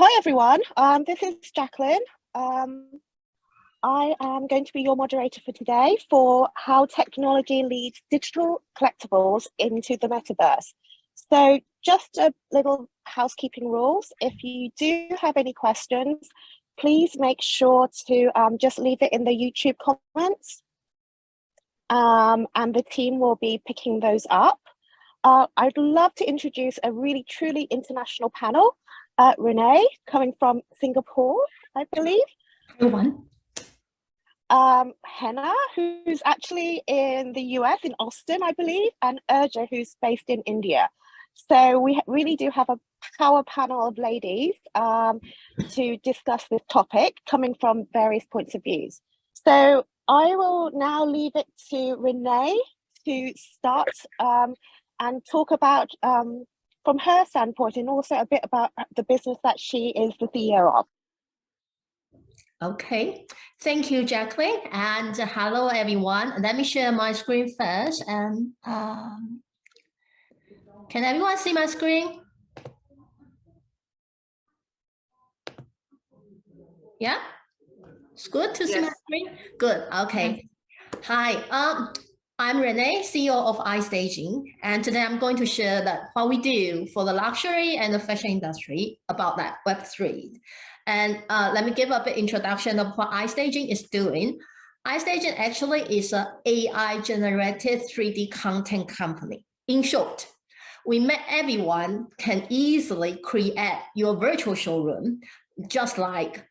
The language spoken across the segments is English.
Hi everyone, this is Jacqueline. I am going to be your moderator for today for how technology leads digital collectibles into the metaverse. So just a little housekeeping rules. If you do have any questions, please make sure to just leave it in the YouTube comments, and the team will be picking those up. I'd love to introduce a really truly international panel. Rene, coming from Singapore, I believe. Everyone. Hena, who's actually in the US, in Austin, I believe, and Urja, who's based in India. So we really do have a power panel of ladies to discuss this topic coming from various points of views. So I will now leave it to Rene to start and talk about from her standpoint, and also a bit about the business that she is the CEO of. Okay, thank you, Jacqueline, and hello everyone. Let me share my screen first. And can everyone see my screen? Yeah, it's good to see my screen. Good. Okay. Hi. I'm Rene, CEO of iStaging, and today I'm going to share that what we do for the luxury and the fashion industry about that Web3. And let me give a bit introduction of what iStaging is doing. iStaging actually is an AI-generated 3D content company. In short, we make everyone can easily create your virtual showroom, just like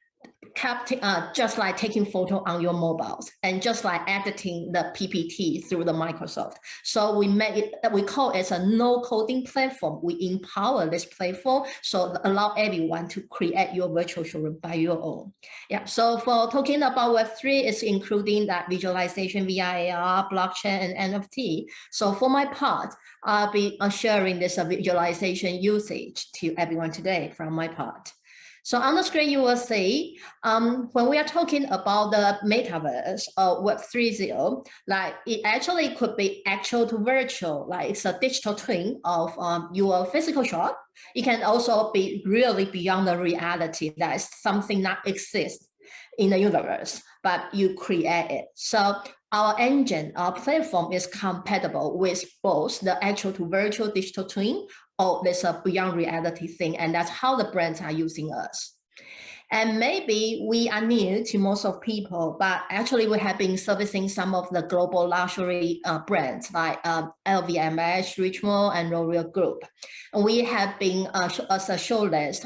taking photo on your mobiles, and just like editing the PPT through the Microsoft. So we make it, we call it a no coding platform. We empower this platform so allow everyone to create your virtual showroom by your own. Yeah. So for talking about Web3, it's including that visualization via AR, blockchain, and NFT. So for my part, I'll be sharing this visualization usage to everyone today from my part. So on the screen, you will see when we are talking about the metaverse or Web 3.0, like it actually could be actual to virtual, like it's a digital twin of your physical shop. It can also be really beyond the reality that is something that exists in the universe, but you create it. So our engine, our platform is compatible with both the actual to virtual digital twin or this beyond reality thing, and that's how the brands are using us. And maybe we are new to most of people, but actually we have been servicing some of the global luxury brands like LVMH, Richemont, and L'Oreal Group. And we have been as a showlist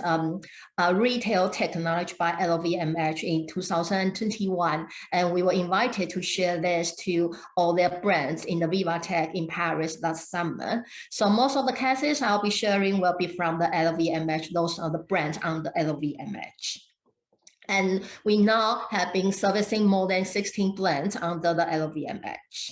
retail technology by LVMH in 2021, and we were invited to share this to all their brands in the Viva Tech in Paris last summer. So most of the cases I'll be sharing will be from the LVMH. Those are the brands on the LVMH. And we now have been servicing more than 16 brands under the LVMH.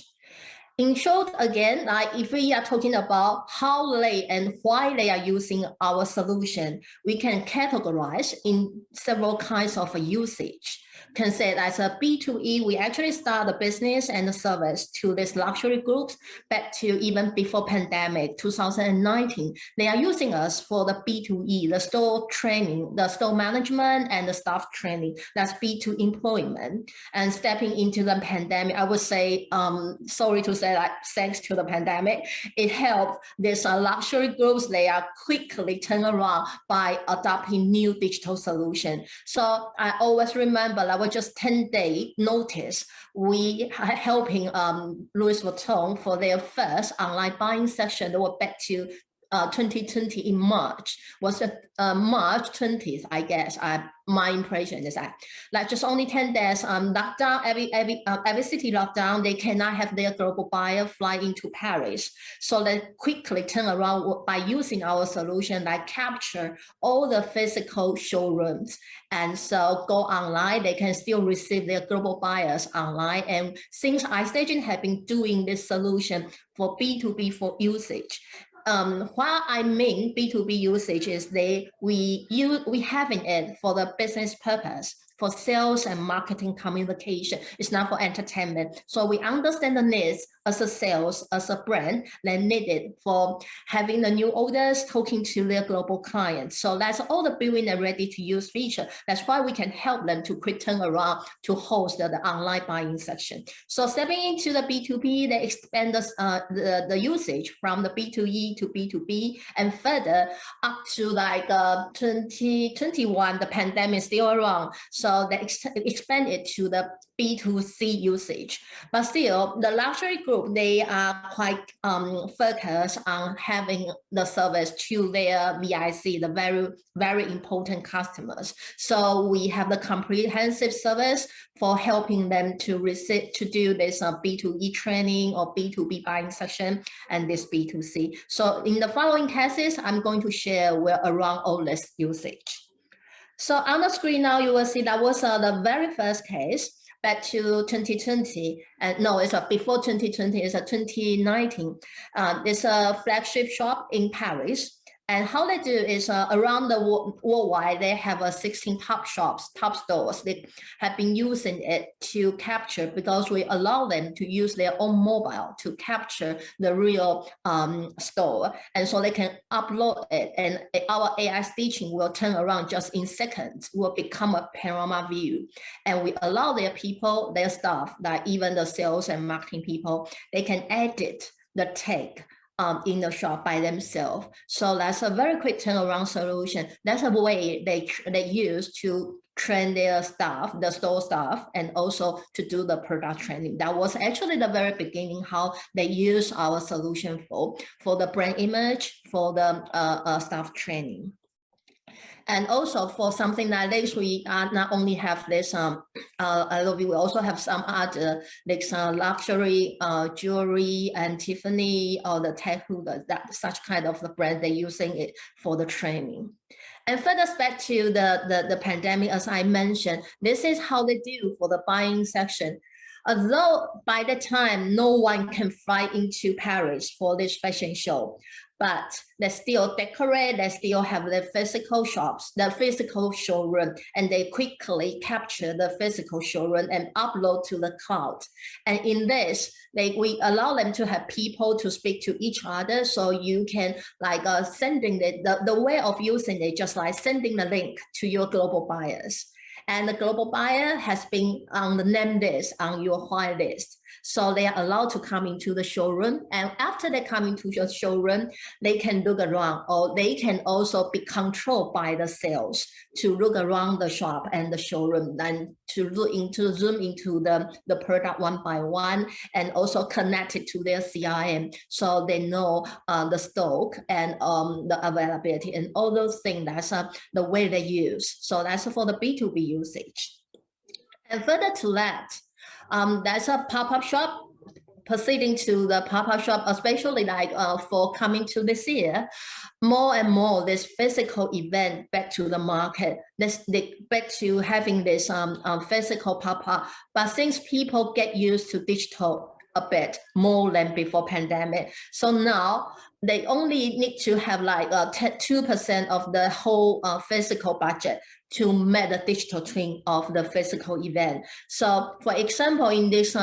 In short, again, like if we are talking about how they and why they are using our solution, we can categorize in several kinds of usage. Can say as a B2E, we actually start a business and a service to these luxury groups back to even before pandemic, 2019. They are using us for the B2E, the store training, the store management, and the staff training. That's B2 employment. And stepping into the pandemic, I would say, sorry to say, like thanks to the pandemic, it helped these luxury groups. They are quickly turn around by adopting new digital solution. So I always remember that was just 10-day notice. We are helping Louis Vuitton for their first online buying session. They were back to 2020 in March. Was it March 20th, I guess. My impression is that like just only 10 days lockdown, every city lockdown, they cannot have their global buyer fly into Paris. So they quickly turn around by using our solution, like capture all the physical showrooms. And so go online, they can still receive their global buyers online. And since iStaging have been doing this solution for B2B for usage, what I mean B2B usage is we having it for the business purpose. for sales and marketing communication. It's not for entertainment. So we understand the needs as a sales, as a brand, they need it for having the new orders, talking to their global clients. So that's all the built-in and ready-to-use feature. That's why we can help them to quick turn around to host the online buying section. So stepping into the B2B, they expand the usage from the B2E to B2B and further up to like 2021, the pandemic is still around. So they expand it to the B2C usage. But still, the luxury group, they are quite focused on having the service to their VIC, the very, very important customers. So we have the comprehensive service for helping them to do this B2E training or B2B buying section and this B2C. So in the following cases, I'm going to share around all this usage. So on the screen now, you will see that was the very first case back to 2020. And no, it's before 2020, it's 2019. It's a flagship shop in Paris. And how they do is around the worldwide, they have 16 top shops, top stores. They have been using it to capture, because we allow them to use their own mobile to capture the real store. And so they can upload it, and our AI staging will turn around just in seconds, will become a panorama view. And we allow their people, their staff, like even the sales and marketing people, they can edit the tag in the shop by themselves. So that's a very quick turnaround solution. That's a way they use to train their staff, the store staff, and also to do the product training. That was actually the very beginning how they use our solution for the brand image, for the staff training. And also for something like this, we not only have this, we also have some other like luxury jewelry and Tiffany or the tech hooders, that such kind of the brand, they're using it for the training. And further back to the pandemic, as I mentioned, this is how they do for the buying section. Although by the time no one can fly into Paris for this fashion show, but they still decorate, they still have the physical shops, the physical showroom, and they quickly capture the physical showroom and upload to the cloud. And in this, we allow them to have people to speak to each other. So you can like sending the way of using it, just like sending the link to your global buyers. And the global buyer has been on the name list, on your white list. So they are allowed to come into the showroom. And after they come into your showroom, they can look around, or they can also be controlled by the sales to look around the shop and the showroom, and to zoom into the product one by one, and also connect it to their CRM. So they know the stock and the availability and all those things. That's the way they use. So that's for the B2B usage. And further to that, that's a pop-up shop. Proceeding to the pop-up shop, especially like for coming to this year, more and more this physical event back to the market, back to having this physical pop-up. But since people get used to digital a bit more than before pandemic, so now they only need to have like 2% of the whole physical budget to make the digital twin of the physical event. So for example, in this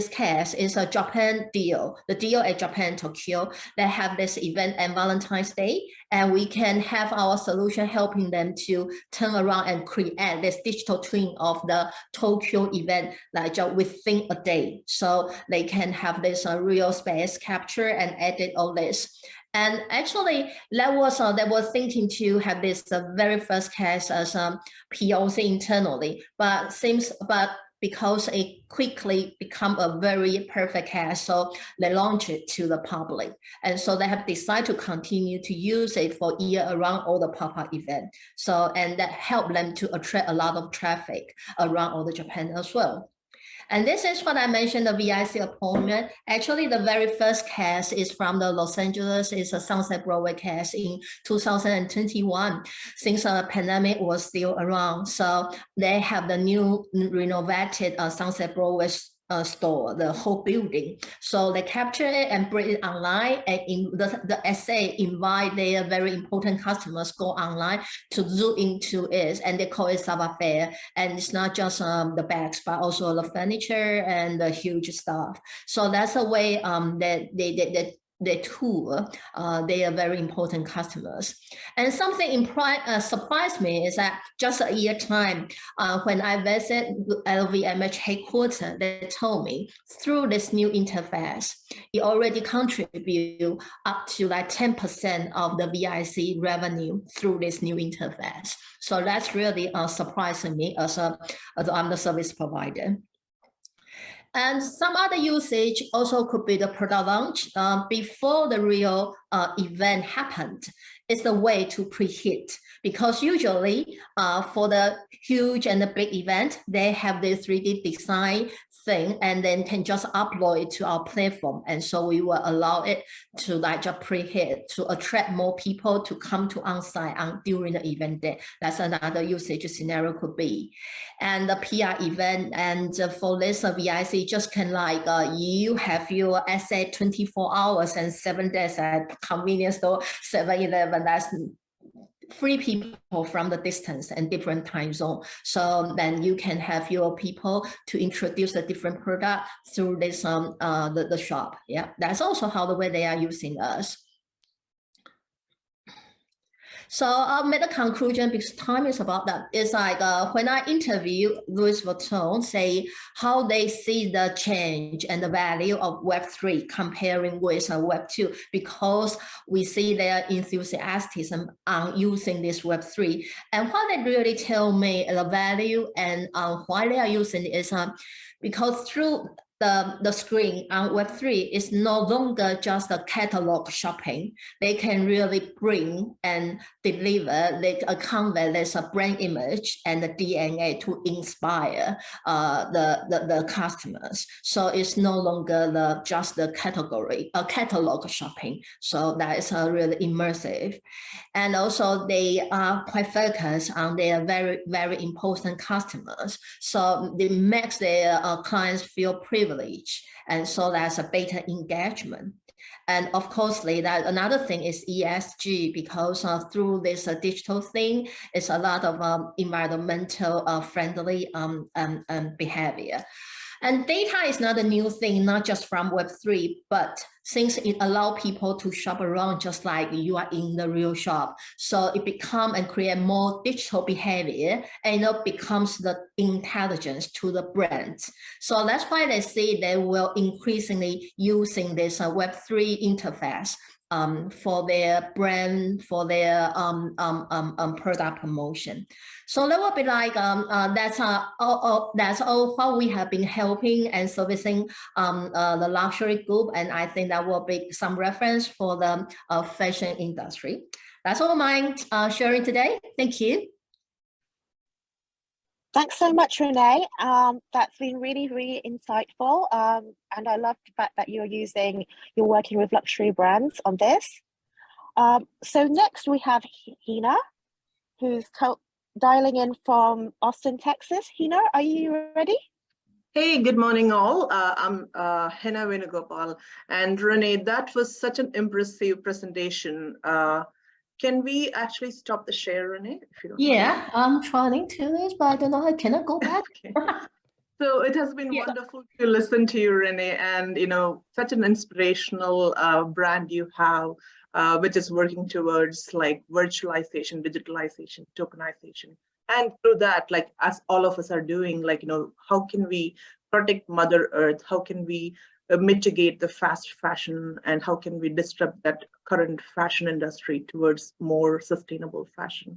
case is a Japan deal, the deal at Japan Tokyo. They have this event on Valentine's Day, and we can have our solution helping them to turn around and create this digital twin of the Tokyo event like just within a day. So they can have this real space capture and edit all this. And actually, that was they were thinking to have this very first case as POC internally, but because it quickly become a very perfect case, so they launched it to the public, and so they have decided to continue to use it for year around all the pop-up event. So and that helped them to attract a lot of traffic around all the Japan as well. And this is what I mentioned, the VIC appointment. Actually, the very first case is from the Los Angeles. It's a Sunset Broadway case in 2021, since the pandemic was still around. So they have the new renovated Sunset Broadway store, the whole building. So they capture it and bring it online, and in the essay invite their very important customers go online to zoom into it, and they call it savoir-faire. And it's not just the bags, but also the furniture and the huge stuff. So that's a way that they tour they are very important customers. And something surprised me is that just a year time, when I visited LVMH headquarters, they told me through this new interface, it already contribute up to like 10% of the VIC revenue through this new interface. So that's really surprising me as I'm the service provider. And some other usage also could be the product launch before the real event happened. It's the way to preheat, because usually for the huge and the big event, they have the 3D design thing and then can just upload it to our platform. And so we will allow it to like just preheat to attract more people to come to on-site during the event day. That's another usage scenario could be. And the PR event, and for this VIC, just can like you have your asset 24 hours and 7 days at convenience store, 7-Eleven, that's free people from the distance and different time zone. So then you can have your people to introduce a different product through this the shop. Yeah, that's also how the way they are using us. So I'll make a conclusion because time is about that. It's like when I interview Louis Vuitton, say how they see the change and the value of Web3 comparing with Web2, because we see their enthusiasm on using this Web3. And what they really tell me the value and why they are using it is because through the screen on Web3 is no longer just a catalog shopping. They can really bring and deliver, they convey there's a brand image and the DNA to inspire the customers. So it's no longer just the catalog shopping. So that is really immersive. And also they are quite focused on their very, very important customers. So it makes their clients feel privileged. And so that's a better engagement. And of course, that another thing is ESG, because through this digital thing, it's a lot of environmental friendly behavior. And data is not a new thing, not just from Web3, but since it allows people to shop around just like you are in the real shop. So it becomes and create more digital behavior, and it becomes the intelligence to the brands. So that's why they say they will increasingly using this Web3 interface for their brand, for their product promotion. So that will be like that's all what we have been helping and servicing the luxury group, and I think that will be some reference for the fashion industry. That's all mine sharing today. Thank you. Thanks so much, Rene. That's been really, really insightful. And I love the fact that you're working with luxury brands on this. So next we have Hena, who's dialing in from Austin, Texas. Hena, are you ready? Hey, good morning all. I'm Hena Venugopal. And Rene, that was such an impressive presentation. Can we actually stop the share, Rene? If you don't mind? I'm trying to, but I don't know, I cannot go back. Okay. So it has been wonderful to listen to you, Rene, and such an inspirational brand you have, which is working towards like virtualization, digitalization, tokenization. And through that, like as all of us are doing, like, how can we protect Mother Earth? How can we mitigate the fast fashion, and how can we disrupt that current fashion industry towards more sustainable fashion?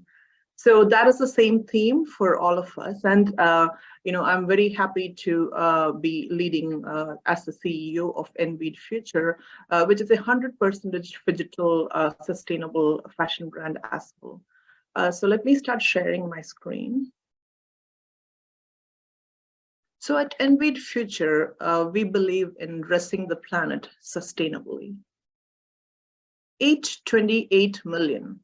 So that is the same theme for all of us. And, I'm very happy to be leading as the CEO of Envied Futur, which is 100% digital sustainable fashion brand as well. So let me start sharing my screen. So at Envied Futur, we believe in dressing the planet sustainably. 828 million.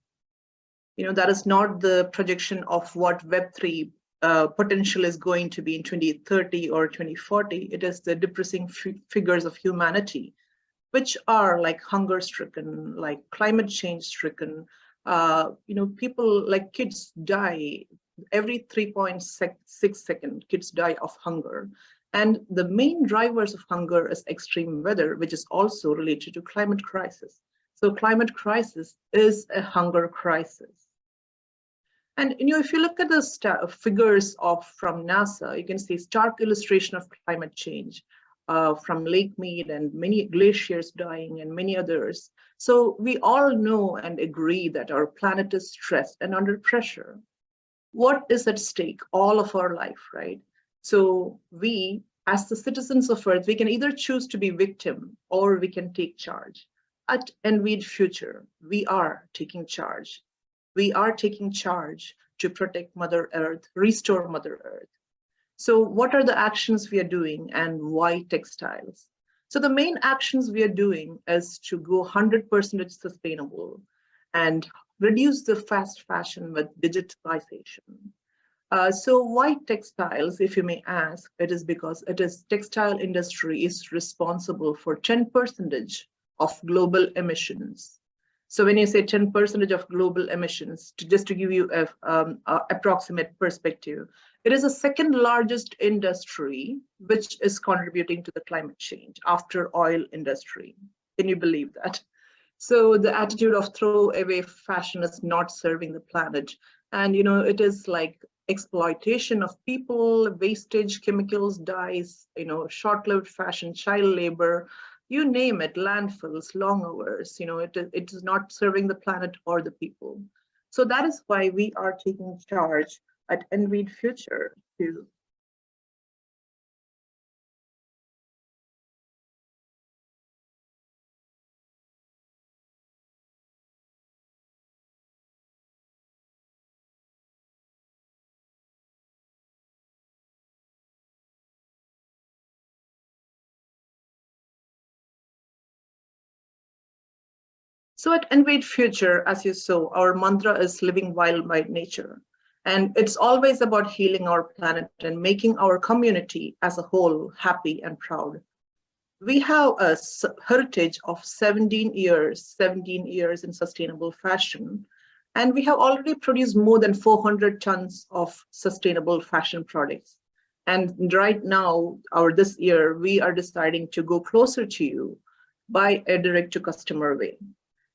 That is not the projection of what Web3 potential is going to be in 2030 or 2040. It is the depressing figures of humanity, which are like hunger-stricken, like climate change-stricken. People like kids die every 3.6 seconds. Kids die of hunger. And the main drivers of hunger is extreme weather, which is also related to climate crisis. So climate crisis is a hunger crisis. And if you look at the figures from NASA, you can see stark illustration of climate change from Lake Mead and many glaciers dying and many others. So we all know and agree that our planet is stressed and under pressure. What is at stake? All of our life, right? So we, as the citizens of Earth, we can either choose to be victim or we can take charge. At Envied Future, we are taking charge. We are taking charge to protect Mother Earth, restore Mother Earth. So what are the actions we are doing and why textiles? So the main actions we are doing is to go 100% sustainable and reduce the fast fashion with digitalization. So why textiles, if you may ask? It is because textile industry is responsible for 10% of global emissions. So when you say 10% of global emissions, just to give you an approximate perspective, it is the second largest industry which is contributing to the climate change after oil industry. Can you believe that? So the attitude of throw away fashion is not serving the planet. And it is like exploitation of people, wastage, chemicals, dyes, short-lived fashion, child labor, you name it, landfills, long hours, it is not serving the planet or the people. So that is why we are taking charge at Envied Future to So at Envied Future, as you saw, our mantra is living wild by nature. And it's always about healing our planet and making our community as a whole happy and proud. We have a heritage of 17 years in sustainable fashion. And we have already produced more than 400 tons of sustainable fashion products. And right now, this year, we are deciding to go closer to you by a direct to customer way.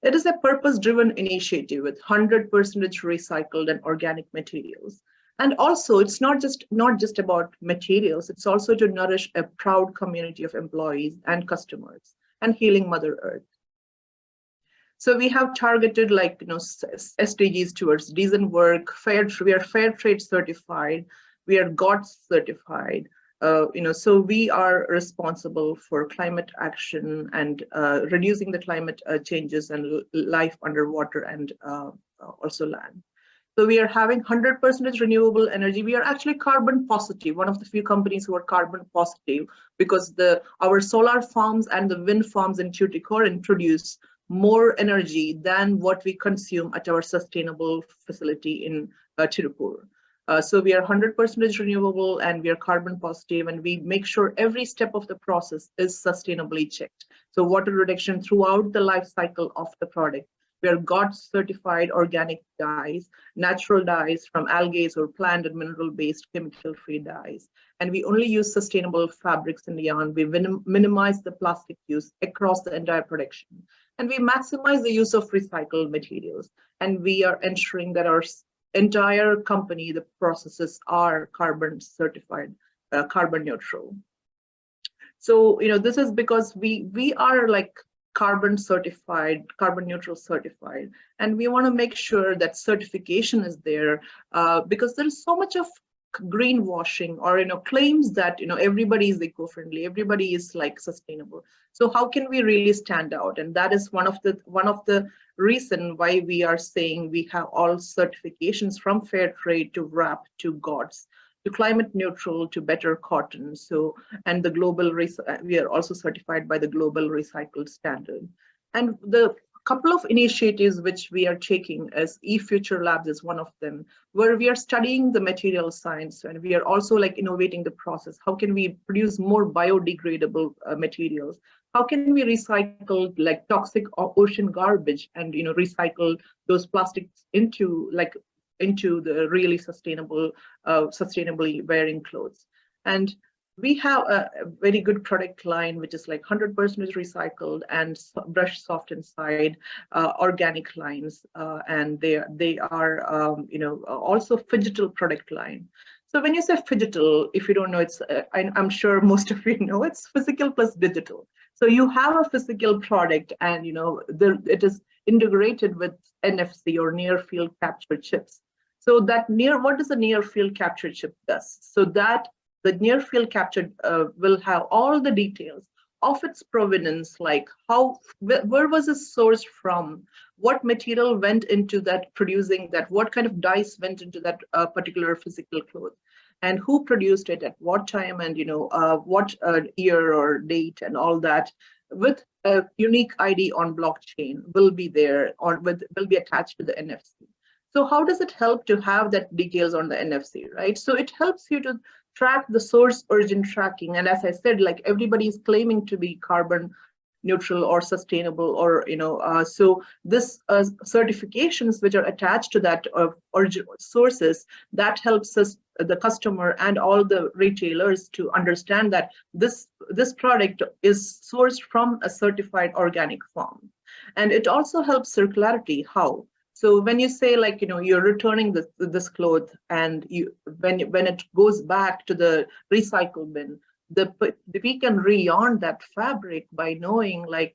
It is a purpose-driven initiative with 100% recycled and organic materials. And also, it's not just about materials, it's also to nourish a proud community of employees and customers and healing Mother Earth. So we have targeted SDGs towards decent work, we are fair trade certified, we are GOTS certified, so we are responsible for climate action and reducing the climate changes and life underwater and also land. So we are having 100% renewable energy. We are actually carbon positive, one of the few companies who are carbon positive, because our solar farms and the wind farms in Tuticorin produce more energy than what we consume at our sustainable facility in Tirupur. So we are 100% renewable and we are carbon positive, and we make sure every step of the process is sustainably checked. So water reduction throughout the life cycle of the product. We are GOTS certified organic dyes, natural dyes from algae or plant and mineral-based chemical-free dyes. And we only use sustainable fabrics and yarn. We minimize the plastic use across the entire production. And we maximize the use of recycled materials. And we are ensuring that our entire company, the processes are carbon certified, carbon neutral. So, this is because we are like carbon certified, carbon neutral certified, and we want to make sure that certification is there because there is so much of greenwashing or claims that everybody is eco-friendly, everybody is like sustainable. So how can we really stand out? And that is one of the reason why we are saying we have all certifications from fair trade to WRAP to GOTS to climate neutral to better cotton. So, and the global we are also certified by the global recycled standard. And the couple of initiatives which we are taking as eFuture Labs is one of them, where we are studying the material science, and we are also like innovating the process. How can we produce more biodegradable materials? How can we recycle like toxic ocean garbage and recycle those plastics into the really sustainable, sustainably wearing clothes? And we have a very good product line, which is like 100% recycled and brush soft inside, organic lines, and they are also phygital product line. So when you say phygital, if you don't know, it's I'm sure most of you know, it's physical plus digital. So you have a physical product, and it is integrated with NFC or near field capture chips. So what does a near field capture chip does? So that the near field capture will have all the details of its provenance, like where was it sourced from, what material went into that producing that, what kind of dyes went into that particular physical cloth, and who produced it at what time, and what year or date, and all that with a unique ID on blockchain will be there, or will be attached to the NFC. So how does it help to have that details on the NFC, right? So it helps you to track the source origin tracking. And as I said, like everybody is claiming to be carbon neutral or sustainable, or so this certifications which are attached to that origin sources, that helps us, the customer and all the retailers, to understand that this product is sourced from a certified organic farm. And it also helps circularity. How? So when you say like, you're returning this cloth, and when it goes back to the recycle bin, we can re-yarn that fabric by knowing, like,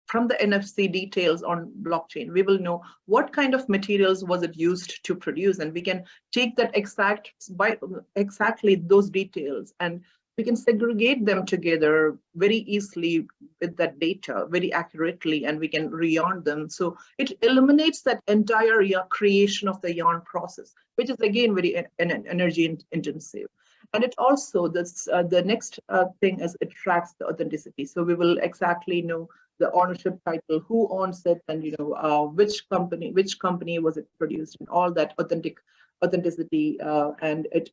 from the NFC details on blockchain, we will know what kind of materials was it used to produce, and we can take that exactly those details, and we can segregate them together very easily with that data very accurately, and we can re-yarn them. So it eliminates that entire creation of the yarn process, which is again very energy intensive. And it also, the next thing is it tracks the authenticity. So we will exactly know the ownership title, who owns it, and which company was it produced, and all that authenticity, and it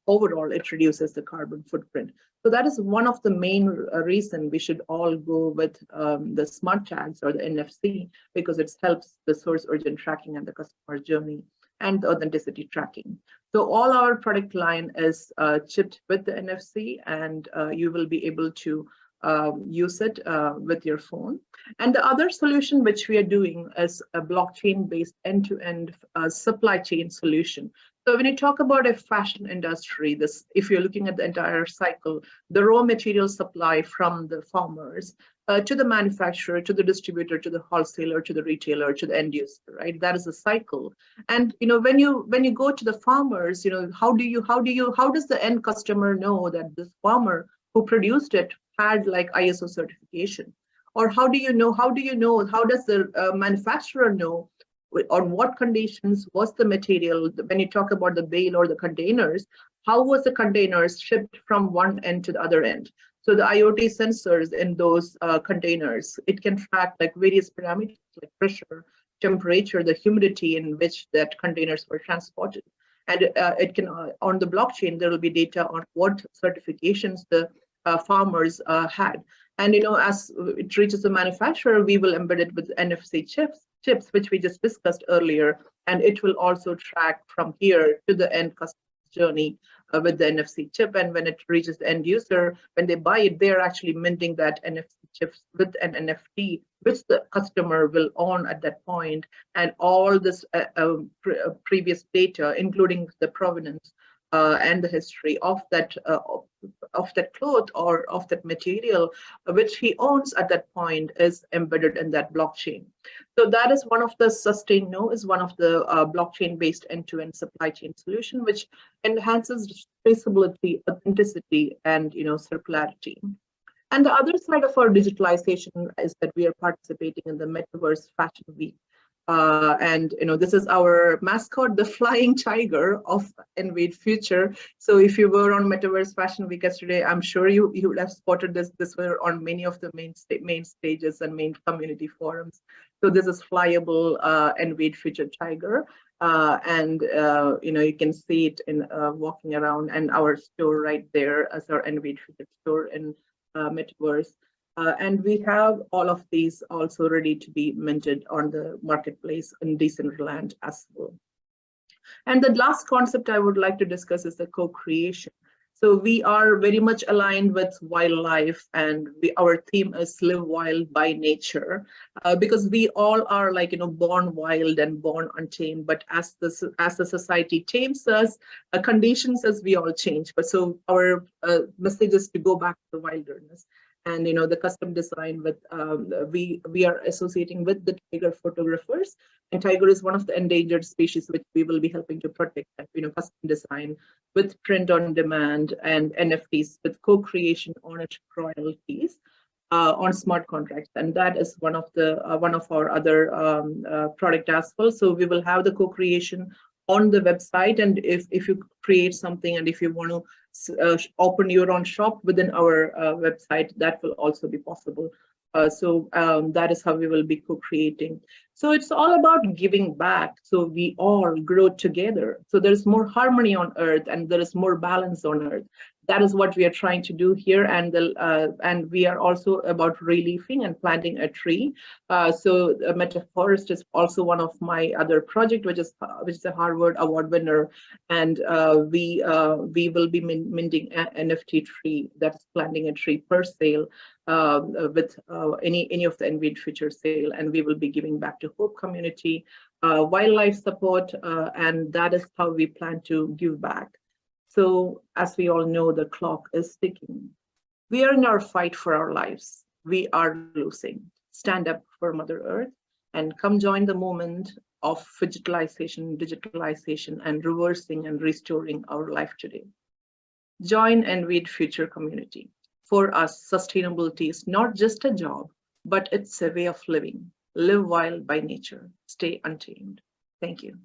overall it reduces the carbon footprint. So that is one of the main reason we should all go with the smart tags or the NFC, because it helps the source origin tracking and the customer journey and the authenticity tracking. So all our product line is chipped with the NFC, and you will be able to use it with your phone. And the other solution which we are doing is a blockchain-based end-to-end supply chain solution. So when you talk about a fashion industry, if you're looking at the entire cycle, the raw material supply from the farmers to the manufacturer, to the distributor, to the wholesaler, to the retailer, to the end user, right? That is a cycle. And when you go to the farmers, how does the end customer know that this farmer who produced it had like ISO certification? Or how does the manufacturer know on what conditions was the material? When you talk about the bale or the containers, how was the containers shipped from one end to the other end? So the IoT sensors in those containers, it can track like various parameters like pressure, temperature, the humidity in which that containers were transported. And it can, on the blockchain, there will be data on what certifications the farmers had. And as it reaches the manufacturer, we will embed it with NFC chips, which we just discussed earlier, and it will also track from here to the end customer journey with the NFC chip. And when it reaches the end user, when they buy it, they're actually minting that NFC chips with an NFT, which the customer will own at that point, and all this previous data, including the provenance and the history of that cloth or of that material, which he owns at that point, is embedded in that blockchain. So that is one of the is one of the blockchain-based end-to-end supply chain solution, which enhances traceability, authenticity, and circularity. And the other side of our digitalization is that we are participating in the Metaverse Fashion Week. And this is our mascot, the flying tiger of Envied Future. So if you were on Metaverse Fashion Week yesterday, I'm sure you would have spotted this. This were on many of the main stages and main community forums. So this is flyable Envied Future tiger. And you can see it in walking around, and our store right there as our Envied Future store in Metaverse. And we have all of these also ready to be minted on the marketplace in Decentraland as well. And the last concept I would like to discuss is the co-creation. So we are very much aligned with wildlife, and our theme is live wild by nature, because we all are born wild and born untamed. But as the society tames us, conditions us, we all change. But so our message is to go back to the wilderness. And the custom design with we are associating with the tiger photographers, and tiger is one of the endangered species which we will be helping to protect. Custom design with print on demand and NFTs with co-creation on it, royalties on smart contracts, and that is one of our other product as well. So we will have the co-creation on the website, and if you create something and if you want to open your own shop within our website, that will also be possible. So that is how we will be co-creating. So it's all about giving back, so we all grow together. So there's more harmony on earth and there is more balance on earth. That is what we are trying to do here, and we are also about reliefing and planting a tree. So Metaforest is also one of my other project, which is a Harvard Award winner, and we will be minting an NFT tree that's planting a tree per sale with any of the Envied Future sale, and we will be giving back to Hope community, wildlife support, and that is how we plan to give back. So as we all know, the clock is ticking. We are in our fight for our lives. We are losing. Stand up for Mother Earth and come join the movement of digitalization, and reversing and restoring our life today. Join Envied Future community. For us, sustainability is not just a job, but it's a way of living. Live wild by nature. Stay untamed. Thank you.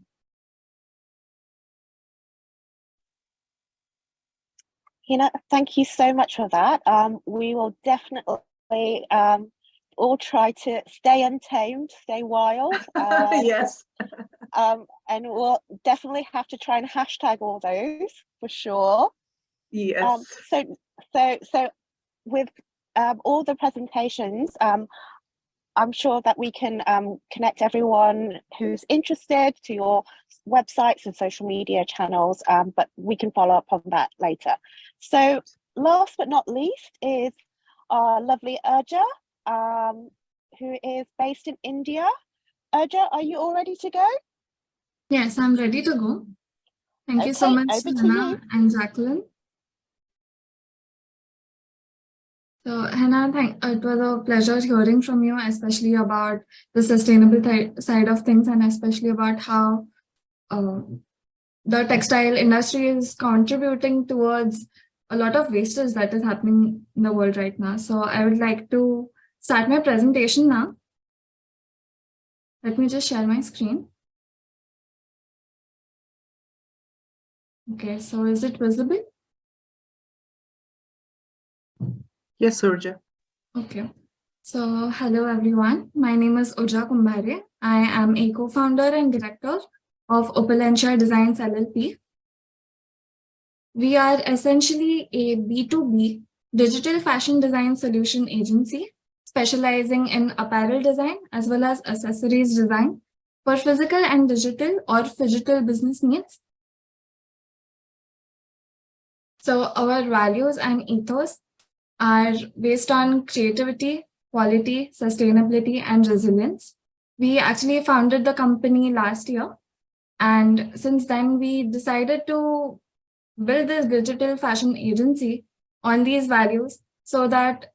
Hena, thank you so much for that. We will definitely all try to stay untamed, stay wild. Yes. And we'll definitely have to try and hashtag all those for sure. Yes. So with all the presentations, I'm sure that we can connect everyone who's interested to your websites and social media channels, but we can follow up on that later. So last but not least is our lovely Urja, who is based in India. Urja, are you all ready to go? Yes, I'm ready to go. Thank you so much, Hena and Jacqueline. So Hena, it was a pleasure hearing from you, especially about the sustainable side of things, and especially about how the textile industry is contributing towards a lot of wastage that is happening in the world right now. So I would like to start my presentation now. Let me just share my screen. Okay, so is it visible? Yes, Urja. Okay. So hello everyone. My name is Urja Kumbhare. I am a co-founder and director of Opulentia Designs LLP. We are essentially a B2B digital fashion design solution agency specializing in apparel design as well as accessories design for physical and digital or phygital business needs. So our values and ethos are based on creativity, quality, sustainability, and resilience. We actually founded the company last year. And since then, we decided to build this digital fashion agency on these values so that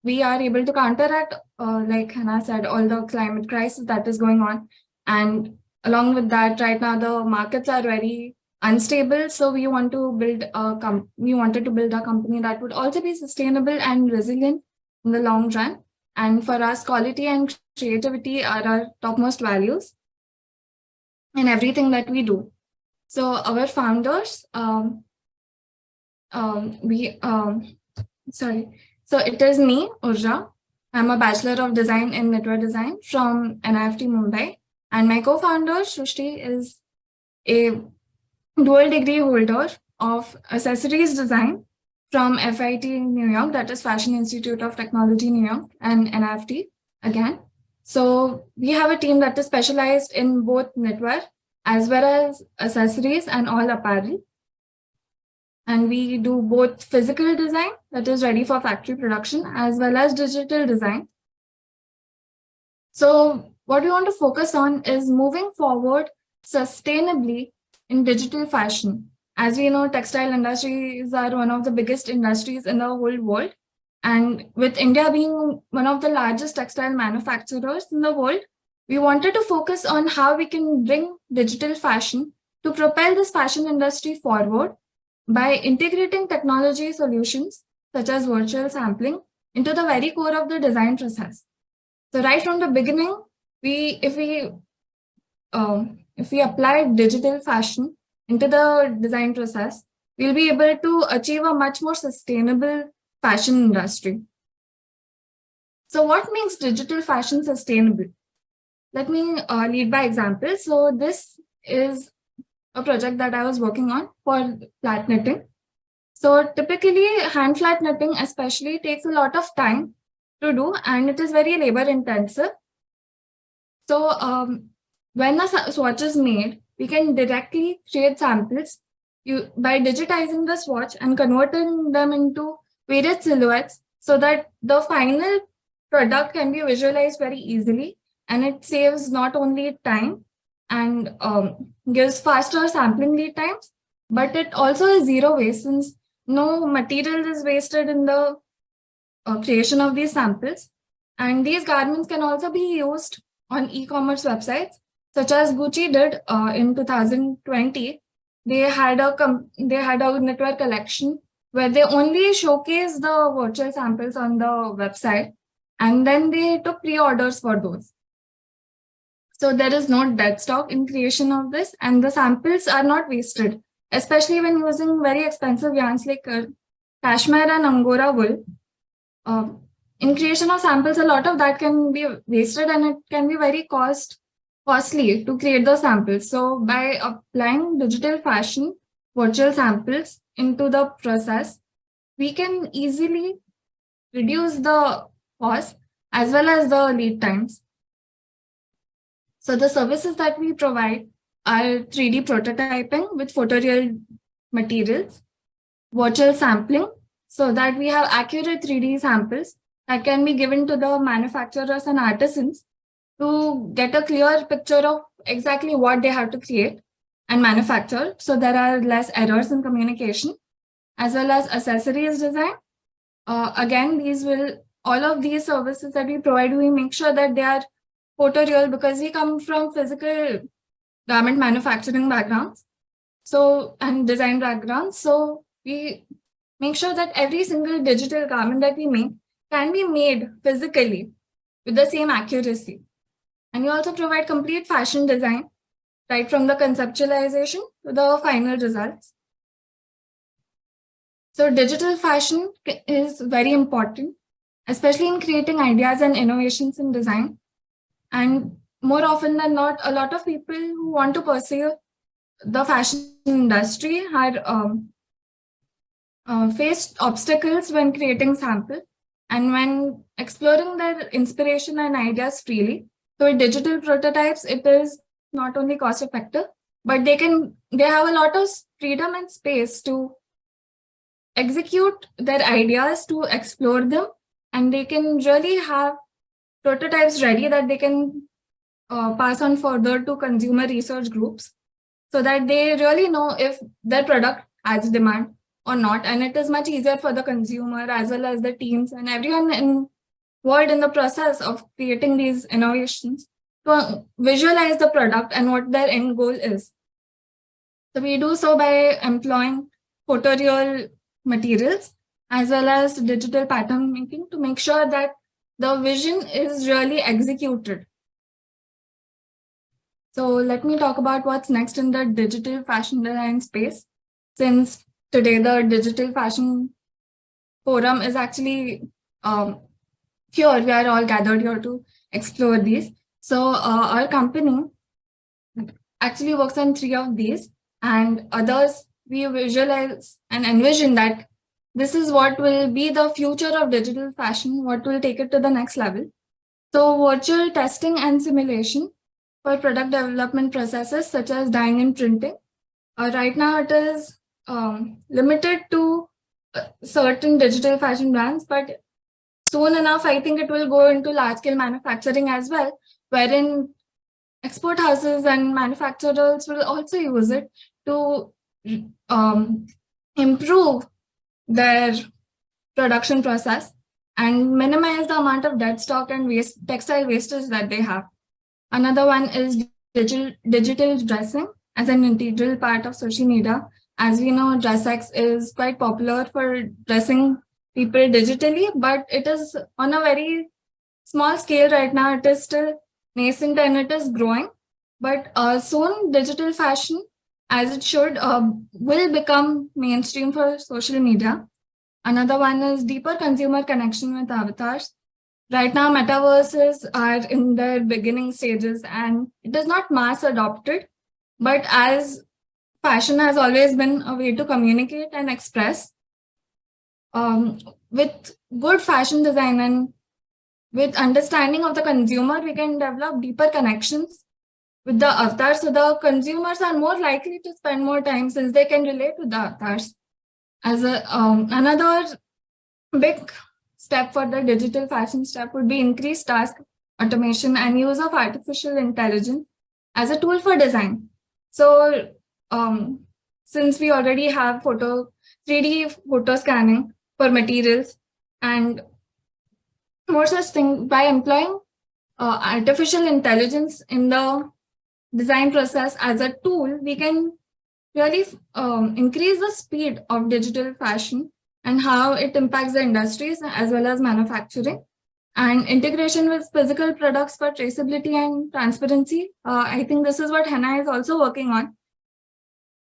we are able to counteract, like Hena said, all the climate crisis that is going on. And along with that, right now, the markets are very unstable. So we wanted to build a company that would also be sustainable and resilient in the long run. And for us, quality and creativity are our topmost values. in everything that we do. So our founders, so it is me, Urja. I'm a Bachelor of Design in Network Design from NIFT Mumbai. And my co-founder, Shushti, is a dual degree holder of Accessories Design from FIT New York, that is Fashion Institute of Technology, New York, and NIFT again. So we have a team that is specialized in both knitwear as well as accessories and all apparel. And we do both physical design that is ready for factory production as well as digital design. So what we want to focus on is moving forward sustainably in digital fashion. As we know, textile industries are one of the biggest industries in the whole world. And with India being one of the largest textile manufacturers in the world, we wanted to focus on how we can bring digital fashion to propel this fashion industry forward by integrating technology solutions such as virtual sampling into the very core of the design process. So right from the beginning, if we apply digital fashion into the design process, we'll be able to achieve a much more sustainable fashion industry. So what makes digital fashion sustainable? Let me lead by example. So this is a project that I was working on for flat knitting. So typically hand flat knitting especially takes a lot of time to do and it is very labor intensive. So when a swatch is made, we can directly create samples by digitizing the swatch and converting them into various silhouettes so that the final product can be visualized very easily, and it saves not only time and gives faster sampling lead times, but it also is zero waste since no material is wasted in the creation of these samples. And these garments can also be used on e-commerce websites, such as Gucci did in 2020. They had a knitwear collection where they only showcased the virtual samples on the website, and then they took pre-orders for those. So there is no dead stock in creation of this, and the samples are not wasted, especially when using very expensive yarns like cashmere and angora wool. In creation of samples, a lot of that can be wasted and it can be very costly to create those samples. So by applying digital fashion virtual samples into the process, we can easily reduce the cost as well as the lead times. So the services that we provide are 3D prototyping with photoreal materials, virtual sampling, so that we have accurate 3D samples that can be given to the manufacturers and artisans to get a clear picture of exactly what they have to create and manufacture. So there are less errors in communication, as well as accessories design. Again, all of these services that we provide, we make sure that they are photoreal because we come from physical garment manufacturing backgrounds, and design backgrounds. So we make sure that every single digital garment that we make can be made physically with the same accuracy. And we also provide complete fashion design, right from the conceptualization to the final results. So digital fashion is very important, especially in creating ideas and innovations in design. And more often than not, a lot of people who want to pursue the fashion industry are faced obstacles when creating samples and when exploring their inspiration and ideas freely. So with digital prototypes, it is not only cost effective, but they have a lot of freedom and space to execute their ideas, to explore them, and they can really have prototypes ready that they can pass on further to consumer research groups so that they really know if their product has demand or not. And it is much easier for the consumer as well as the teams and everyone involved in the process of creating these innovations to visualize the product and what their end goal is. So we do so by employing photoreal materials as well as digital pattern making to make sure that the vision is really executed. So let me talk about what's next in the digital fashion design space. Since today the digital fashion forum is actually here, we are all gathered here to explore these. So our company actually works on 3 of these, and others we visualize and envision that this is what will be the future of digital fashion, what will take it to the next level. So virtual testing and simulation for product development processes such as dyeing and printing. Right now it is limited to certain digital fashion brands, but soon enough, I think it will go into large-scale manufacturing as well, wherein export houses and manufacturers will also use it to improve their production process and minimize the amount of dead stock and textile wastage that they have. Another one is digital dressing as an integral part of social media. As we know, DressX is quite popular for dressing people digitally, but it is on a very small scale right now. It is still nascent and it is growing. But soon digital fashion, as it should, will become mainstream for social media. Another one is deeper consumer connection with avatars. Right now, metaverses are in their beginning stages and it is not mass adopted, but as fashion has always been a way to communicate and express, with good fashion design and with understanding of the consumer, we can develop deeper connections with the avatars. So the consumers are more likely to spend more time since they can relate with the avatars. As another big step for the digital fashion step would be increased task automation and use of artificial intelligence as a tool for design. So since we already have 3D photo scanning for materials and more such thing, by employing artificial intelligence in the design process as a tool, we can really increase the speed of digital fashion and how it impacts the industries as well as manufacturing. And integration with physical products for traceability and transparency. I think this is what Hena is also working on,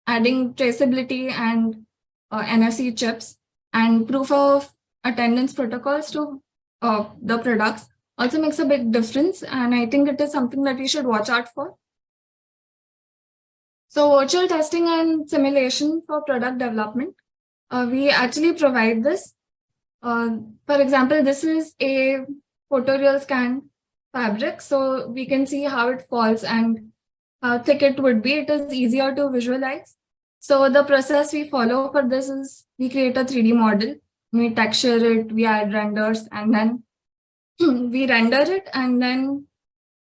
adding traceability and NFC chips and proof of attendance protocols to the products also makes a big difference. And I think it is something that we should watch out for. So virtual testing and simulation for product development. We actually provide this. For example, this is a photoreal scan fabric. So we can see how it falls and how thick it would be. It is easier to visualize. So the process we follow for this is we create a 3D model, we texture it, we add renders, and then we render it. And then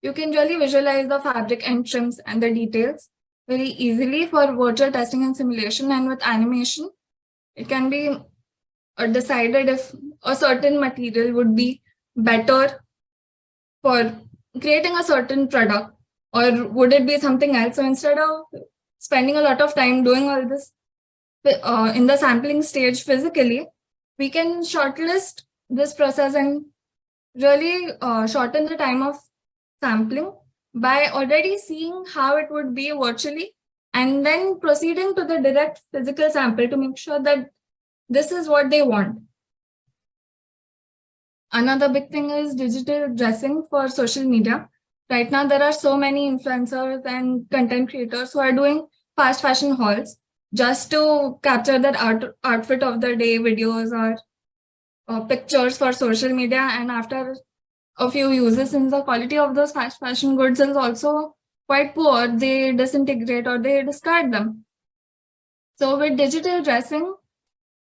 you can really visualize the fabric and trims and the details very easily for virtual testing and simulation. And with animation, it can be decided if a certain material would be better for creating a certain product, or would it be something else. So instead of spending a lot of time doing all this in the sampling stage physically, we can shortlist this process and really shorten the time of sampling by already seeing how it would be virtually and then proceeding to the direct physical sample to make sure that this is what they want. Another big thing is digital dressing for social media. Right now, there are so many influencers and content creators who are doing fast fashion hauls just to capture that outfit of the day videos or pictures for social media. And after a few uses, since the quality of those fast fashion goods is also quite poor, they disintegrate or they discard them. So with digital dressing,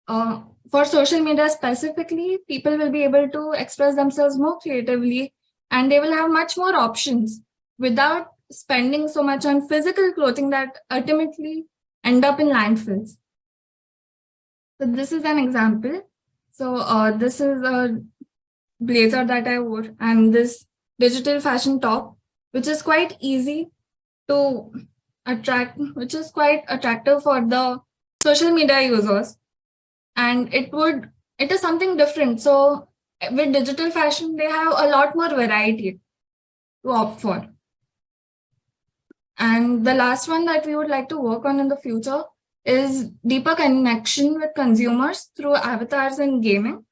for social media specifically, people will be able to express themselves more creatively and they will have much more options without spending so much on physical clothing that ultimately end up in landfills. So this is an example. So this is a blazer that I wore and this digital fashion top, which is quite easy to attract, which is quite attractive for the social media users. And it is something different. So with digital fashion, they have a lot more variety to opt for. And the last one that we would like to work on in the future is deeper connection with consumers through avatars and gaming.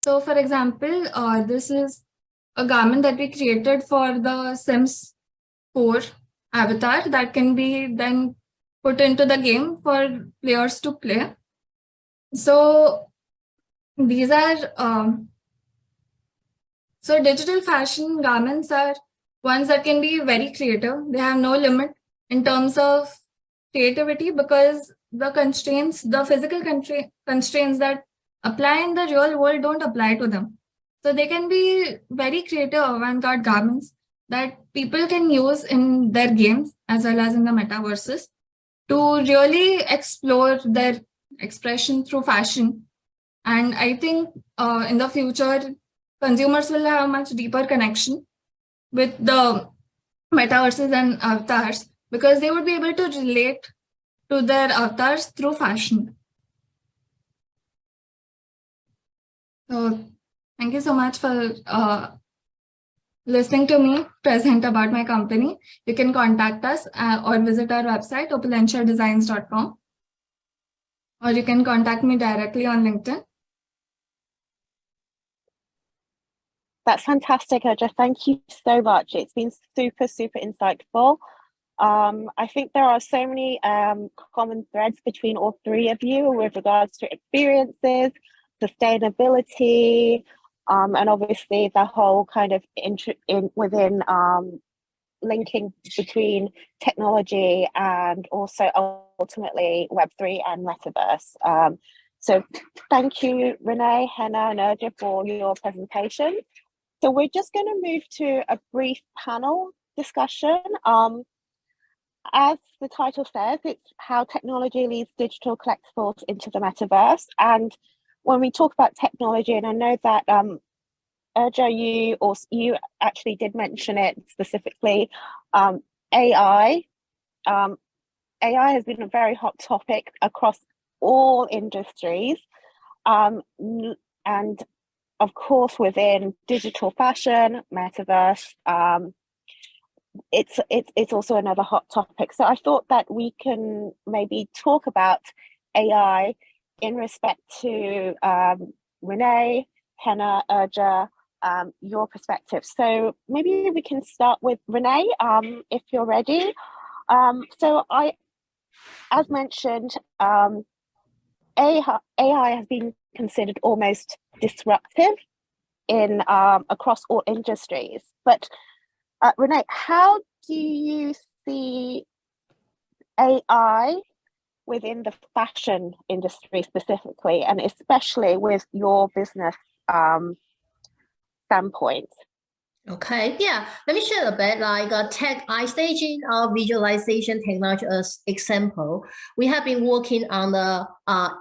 So for example, this is a garment that we created for the Sims 4 avatar that can be then put into the game for players to play. So these are, so digital fashion garments are ones that can be very creative. They have no limit in terms of creativity because the constraints, the physical constraints that apply in the real world don't apply to them. So they can be very creative avant-garde garments that people can use in their games as well as in the metaverses to really explore their expression through fashion. And I think in the future, consumers will have a much deeper connection with the metaverses and avatars because they would be able to relate to their avatars through fashion. So thank you so much for listening to me present about my company. You can contact us or visit our website, opulentiadesigns.com, or you can contact me directly on LinkedIn. That's fantastic, Urja. Thank you so much. It's been super, super insightful. I think there are so many common threads between all three of you with regards to experiences, sustainability, and obviously the whole kind of within linking between technology and also ultimately Web3 and Metaverse. So thank you, Rene, Hena, and Urja for your presentation. So we're just going to move to a brief panel discussion. As the title says, it's how technology leads digital collectibles into the metaverse. And when we talk about technology, and I know that Urja, you actually did mention it specifically, AI. AI has been a very hot topic across all industries, and of course within digital fashion, metaverse. It's also another hot topic. So I thought that we can maybe talk about AI in respect to Rene, Hena, Urja, your perspective. So maybe we can start with Rene, if you're ready. So as mentioned, AI has been considered almost disruptive in across all industries. But Rene, how do you see AI within the fashion industry specifically, and especially with your business standpoint? Okay, yeah, let me share a bit like tech iStaging or visualization technology as example. We have been working on the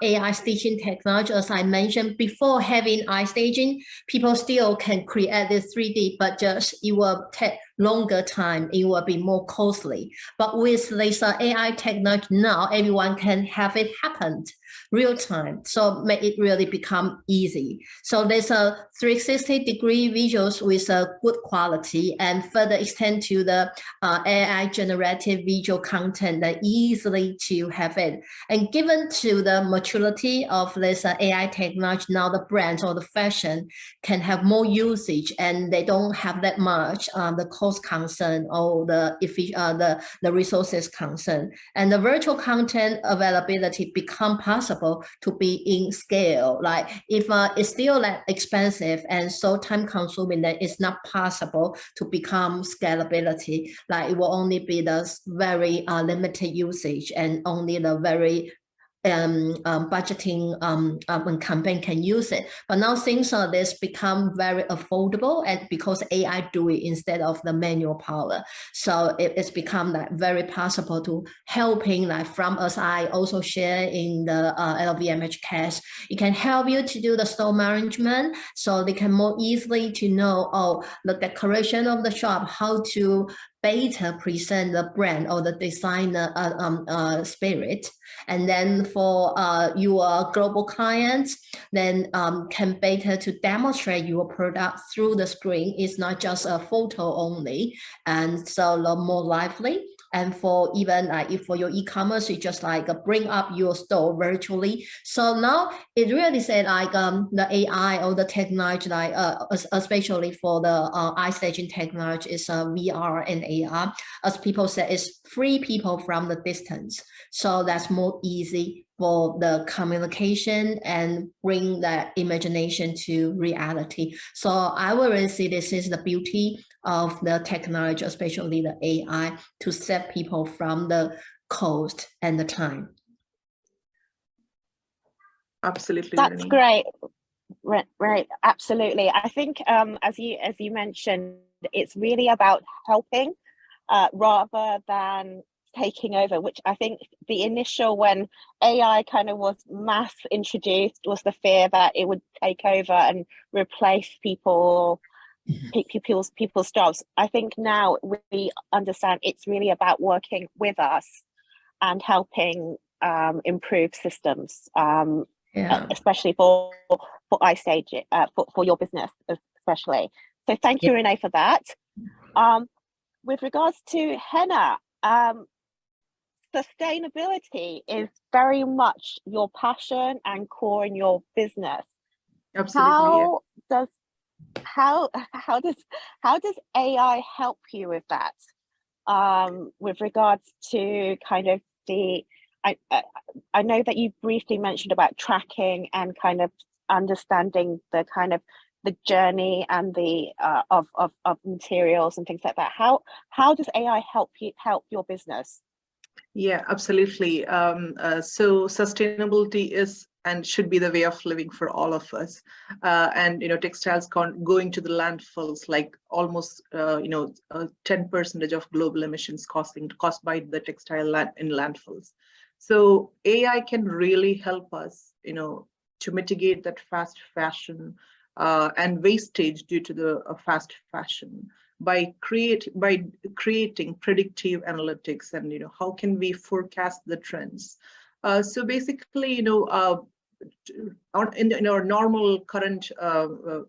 AI staging technology, as I mentioned before. Having iStaging, people still can create this 3D, but just it will take longer time, it will be more costly. But with this AI technology now, everyone can have it happen real time, so make it really become easy. So there's a 360-degree visuals with a good quality and further extend to the AI generative visual content that easily to have it. And given to the maturity of this AI technology, now the brands or the fashion can have more usage and they don't have that much the cost concern or the resources concern. And the virtual content availability become possible to be in scale. Like if it's still like expensive and so time consuming, that it's not possible to become scalability. Like it will only be the very limited usage and only the very budgeting campaign can use it. But now things are this become very affordable, and because AI do it instead of the manual power, so it's become like very possible to helping like from us. I also share in the LVMH case, it can help you to do the store management, so they can more easily to know the decoration of the shop, how to better present the brand or the designer spirit. And then for your global clients, then can better to demonstrate your product through the screen. It's not just a photo only, and so more lively. And for even if for your e-commerce, you just like bring up your store virtually. So now it really said like the AI or the technology, like especially for the iStaging technology is VR and AR, as people say, is free people from the distance. So that's more easy for the communication and bring that imagination to reality. So I will really see this is the beauty of the technology, especially the AI, to save people from the cost and the time. Absolutely. That's great. Right, absolutely. I think as you mentioned, it's really about helping rather than taking over, which I think the initial, when AI kind of was mass introduced, was the fear that it would take over and replace people's jobs. I think now we understand it's really about working with us and helping improve systems, especially for iStaging, for your business especially. So thank you, Rene, for that. With regards to Hena, sustainability is very much your passion and core in your business. Absolutely. How does AI help you with that? With regards to kind of I know that you briefly mentioned about tracking and kind of understanding the kind of the journey and the of materials and things like that. How does AI help your business? Yeah, absolutely. So sustainability is and should be the way of living for all of us. And textiles going to the landfills, like almost 10% of global emissions caused by the textile in landfills. So AI can really help us, to mitigate that fast fashion and wastage due to the fast fashion, by creating predictive analytics, and how can we forecast the trends. So basically, in our normal current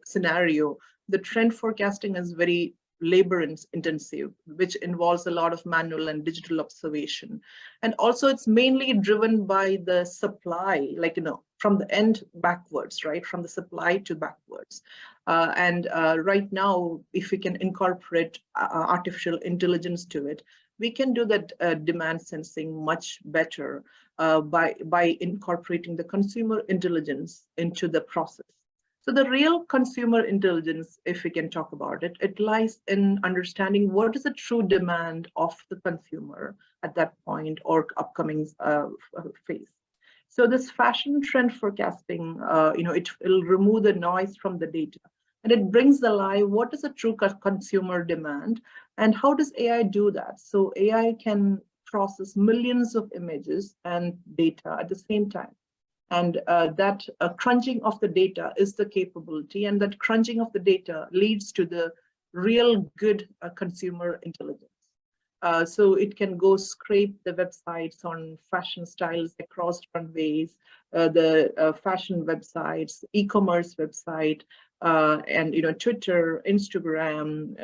scenario, the trend forecasting is very labor intensive, which involves a lot of manual and digital observation. And also it's mainly driven by the supply, like, from the end backwards, right? From the supply to backwards. Right now, if we can incorporate artificial intelligence to it, we can do that demand sensing much better by incorporating the consumer intelligence into the process. So the real consumer intelligence, if we can talk about it, it lies in understanding what is the true demand of the consumer at that point or upcoming phase. So this fashion trend forecasting, it will remove the noise from the data, and it brings alive what is a true consumer demand and how does AI do that. So AI can process millions of images and data at the same time. And that crunching of the data is the capability, and that crunching of the data leads to the real good consumer intelligence. So it can go scrape the websites on fashion styles across runways, the fashion websites, e-commerce website, and Twitter, Instagram,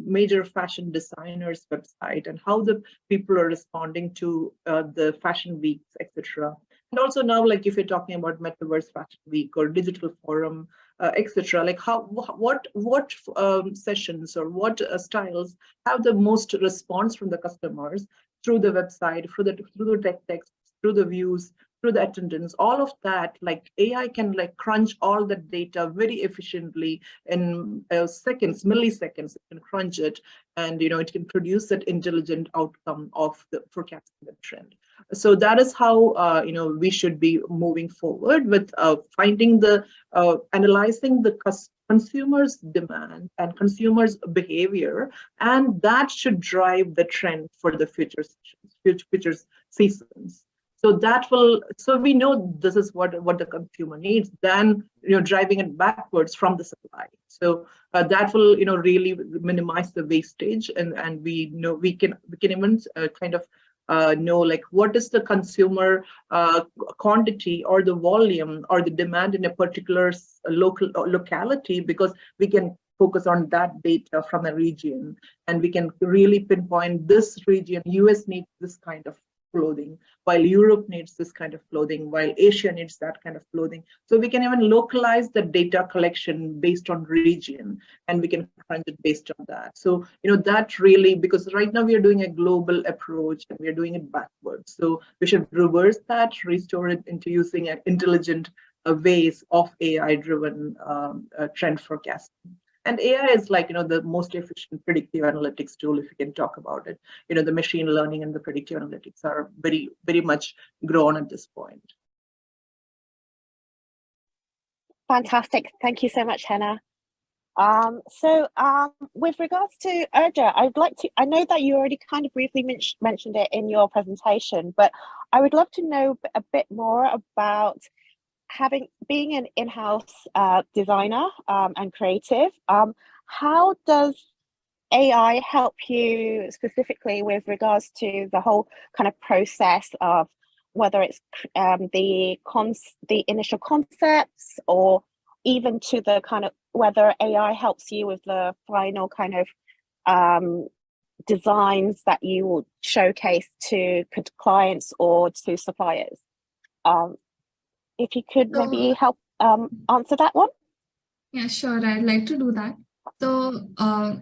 major fashion designers' website, and how the people are responding to the fashion weeks, etc. And also now, like if you're talking about Metaverse Fashion Week or Digital Forum, etc., like what sessions or what styles have the most response from the customers through the website, through the text, through the views, through the attendance, all of that, like AI can like crunch all the data very efficiently in seconds, milliseconds, it can crunch it, and it can produce that intelligent outcome of the forecasting the trend. So that is how we should be moving forward with finding the analyzing the consumers' demand and consumers' behavior, and that should drive the trend for the future seasons. So we know this is what the consumer needs, then driving it backwards from the supply. So that will really minimize the wastage, and we know we can even kind of know like what is the consumer quantity or the volume or the demand in a particular locality, because we can focus on that data from a region, and we can really pinpoint this region. US needs this kind of clothing, while Europe needs this kind of clothing, while Asia needs that kind of clothing. So we can even localize the data collection based on region, and we can crunch it based on that. So, that really, because right now we are doing a global approach and we are doing it backwards. So we should reverse that, restore it into using an intelligent ways of AI-driven trend forecasting. And AI is like, the most efficient predictive analytics tool, if you can talk about it. The machine learning and the predictive analytics are very, very much grown at this point. Fantastic. Thank you so much, Hena. With regards to Urja, I know that you already kind of briefly mentioned it in your presentation, but I would love to know a bit more about being an in-house designer and creative. How does AI help you specifically with regards to the whole kind of process of whether it's the initial concepts, or even to the kind of whether AI helps you with the final kind of designs that you will showcase to clients or to suppliers? If you could maybe help answer that one. Yeah, sure. I'd like to do that. So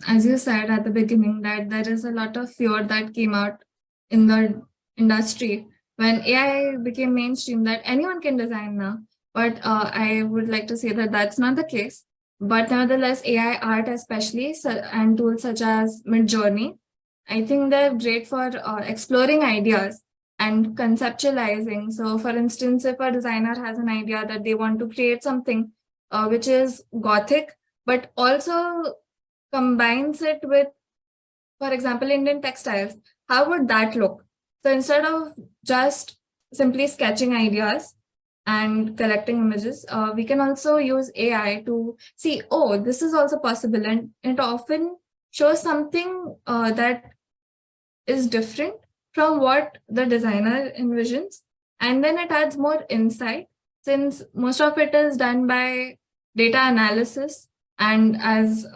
as you said at the beginning, that there is a lot of fear that came out in the industry when AI became mainstream, that anyone can design now. But I would like to say that that's not the case. But nevertheless, AI art especially, and tools such as Midjourney, I think they're great for exploring ideas and conceptualizing. So for instance, if a designer has an idea that they want to create something which is Gothic, but also combines it with, for example, Indian textiles, how would that look? So instead of just simply sketching ideas and collecting images, we can also use AI to see, oh, this is also possible. And it often shows something that is different from what the designer envisions. And then it adds more insight, since most of it is done by data analysis and as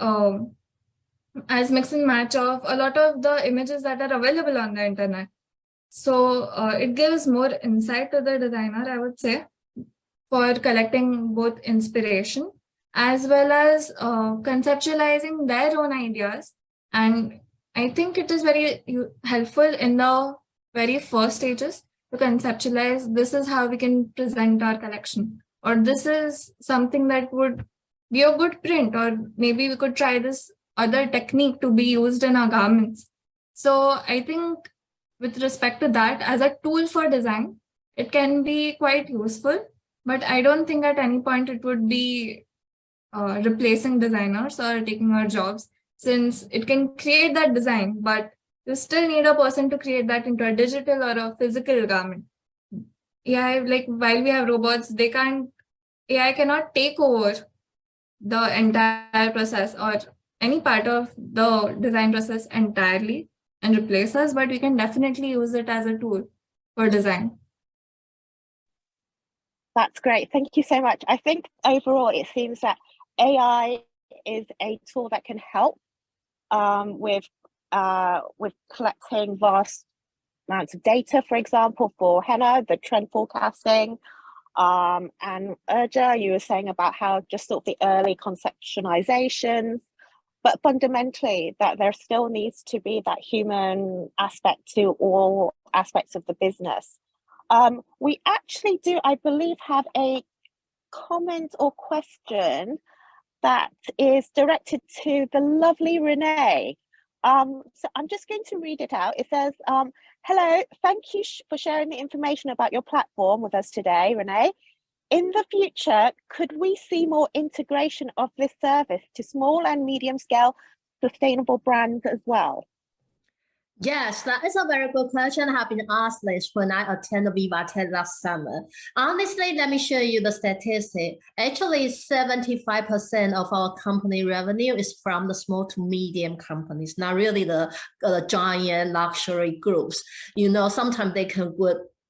mix and match of a lot of the images that are available on the internet. So it gives more insight to the designer, I would say, for collecting both inspiration as well as conceptualizing their own ideas. And I think it is very helpful in the very first stages to conceptualize, this is how we can present our collection, or this is something that would be a good print, or maybe we could try this other technique to be used in our garments. So I think with respect to that, as a tool for design, it can be quite useful, but I don't think at any point it would be replacing designers or taking our jobs, since it can create that design, but you still need a person to create that into a digital or a physical garment. Yeah, like while we have robots, AI cannot take over the entire process or any part of the design process entirely and replace us, but we can definitely use it as a tool for design. That's great. Thank you so much. I think overall it seems that AI is a tool that can help with collecting vast amounts of data, for example, for Hena, the trend forecasting. And Urja, you were saying about how just sort of the early conceptualizations, but fundamentally that there still needs to be that human aspect to all aspects of the business. We actually do, I believe, have a comment or question that is directed to the lovely Rene. So I'm just going to read it out. It says, hello, thank you for sharing the information about your platform with us today, Rene. In the future, could we see more integration of this service to small and medium scale sustainable brands as well? Yes, that is a very good question. I have been asked this when I attended Viva Tech last summer. Honestly, let me show you the statistic. Actually, 75% of our company revenue is from the small to medium companies, not really the giant luxury groups. Sometimes they can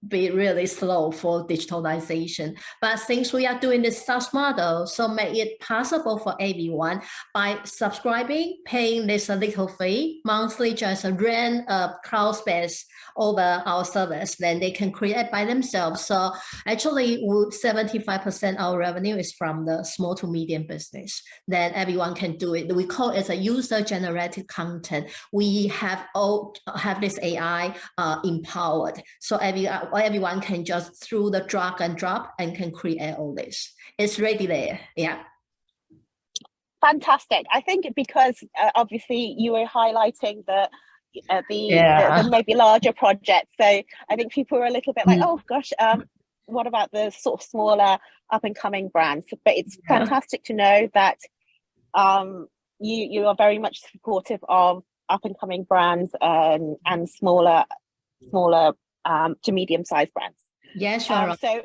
be really slow for digitalization. But since we are doing this SaaS model, so make it possible for everyone by subscribing, paying this a little fee, monthly just rent a cloud space over our service, then they can create by themselves. So actually 75% our revenue is from the small to medium business. Then everyone can do it. We call it a user-generated content. We have this AI empowered. So everyone can just through the drag and drop and can create all this. It's ready there. Yeah. Fantastic. I think because obviously you were highlighting the maybe larger projects. So I think people are a little bit like, oh gosh, what about the sort of smaller up and coming brands? But it's fantastic to know that you are very much supportive of up and coming brands and smaller to medium sized brands. Yeah, sure. So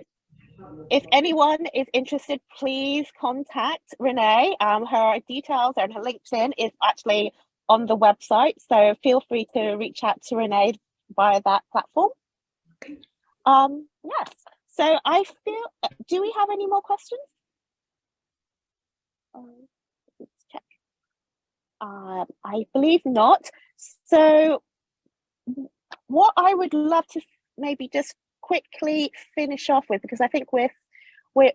if anyone is interested, please contact Rene. Her details and her LinkedIn is actually on the website, so feel free to reach out to Rene via that platform. Okay. Yes. So I feel, do we have any more questions? Let's check. I believe not. So what I would love to maybe just quickly finish off with, because I think we're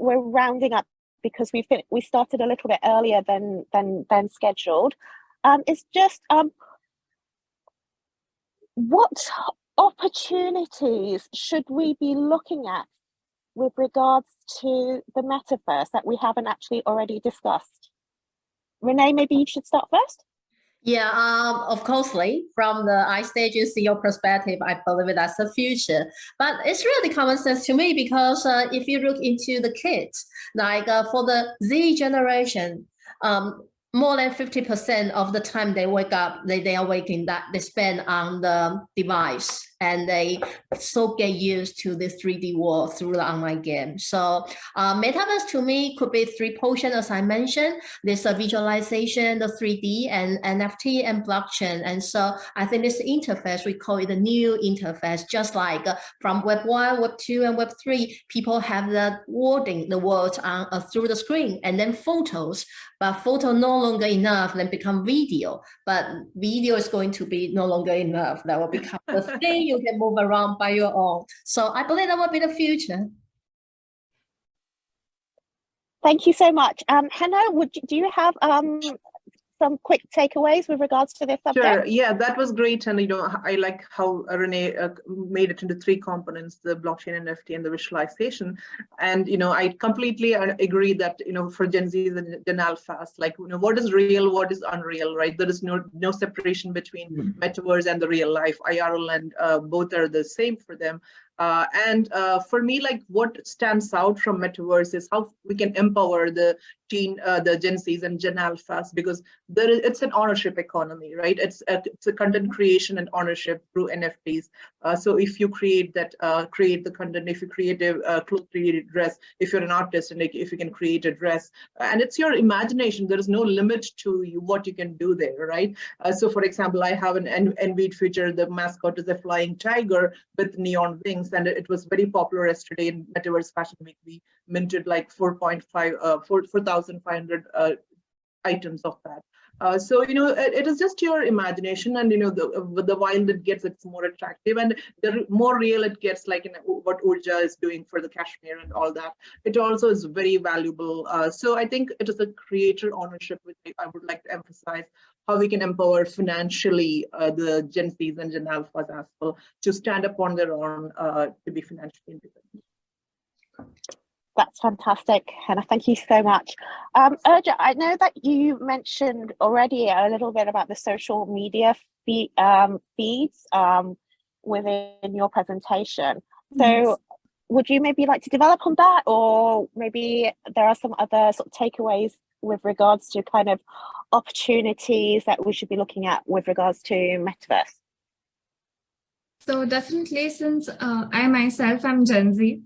rounding up because we started a little bit earlier than scheduled, is just what opportunities should we be looking at with regards to the metaverse that we haven't actually already discussed? Rene, maybe you should start first. Yeah, of course, from the iStaging CEO perspective, I believe that's the future. But it's really common sense to me because if you look into the kids, like for the Z generation, more than 50% of the time they wake up, they are waking that they spend on the device, and they so get used to the 3D world through the online game. So Metaverse to me could be three portions, as I mentioned. There's a visualization, the 3D and NFT and blockchain. And so I think this interface, we call it a new interface, just like from Web 1, Web 2, and Web 3, people have the wording, the words on through the screen, and then photos. But photo no longer enough, then become video. But video is going to be no longer enough. That will become the thing you can move around by your own. So I believe that will be the future. Thank you so much. Hena, do you have some quick takeaways with regards to this subject? Sure. Yeah, that was great. And, I like how Rene made it into three components, the blockchain, NFT, and the visualization. And, I completely agree that, for Gen Z and Gen Alphas, like, what is real, what is unreal, right? There is no separation between metaverse and the real life. IRL and both are the same for them. And for me, like, what stands out from metaverse is how we can empower the Gen Zs and Gen Alphas, because it's an ownership economy, right? It's a content creation and ownership through NFTs. So if you create the content, if you create a clothes-related dress, if you're an artist, and if you can create a dress, and it's your imagination, there is no limit to what you can do there, right? So for example, I have an Envied feature. The mascot is a flying tiger with neon wings, and it was very popular yesterday in Metaverse Fashion Week. We minted like 4,500 items of that. So it is just your imagination, and the while it gets, it's more attractive, and the more real it gets, like what Urja is doing for the cashmere and all that. It also is very valuable. So I think it is a creator ownership, which I would like to emphasize, how we can empower financially the Gen Zs and Gen Alphas as well to stand up on their own to be financially independent. That's fantastic, Hena. Thank you so much. Urja, I know that you mentioned already a little bit about the social media feeds within your presentation. So would you maybe like to develop on that, or maybe there are some other sort of takeaways with regards to kind of opportunities that we should be looking at with regards to Metaverse? So definitely, since I myself am Gen Z,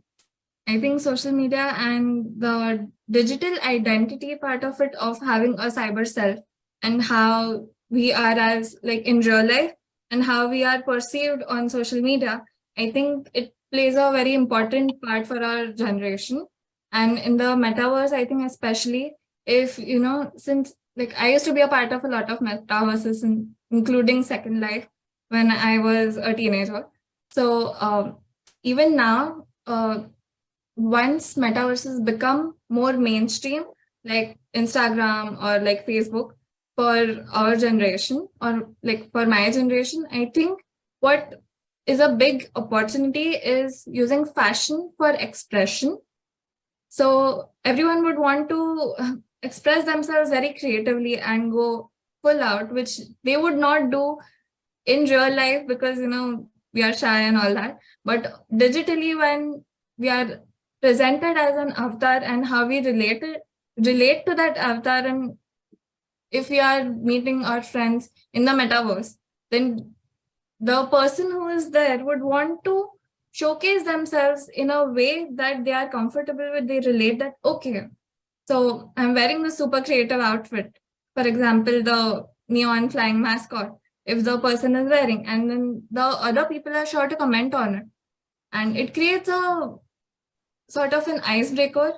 I think social media and the digital identity part of it, of having a cyber self, and how we are as like in real life and how we are perceived on social media, I think it plays a very important part for our generation. And in the metaverse, I think especially if, since like I used to be a part of a lot of metaverses, including Second Life when I was a teenager. So even now, once metaverses become more mainstream, like Instagram or like Facebook, for our generation or like for my generation, I think what is a big opportunity is using fashion for expression. So everyone would want to express themselves very creatively and go full out, which they would not do in real life because, we are shy and all that. But digitally, when we are presented as an avatar and how we relate to that avatar, and if we are meeting our friends in the metaverse, then the person who is there would want to showcase themselves in a way that they are comfortable with. They relate that, okay, so I'm wearing the super creative outfit, for example, the neon flying mascot, if the person is wearing, and then the other people are sure to comment on it. And it creates a sort of an icebreaker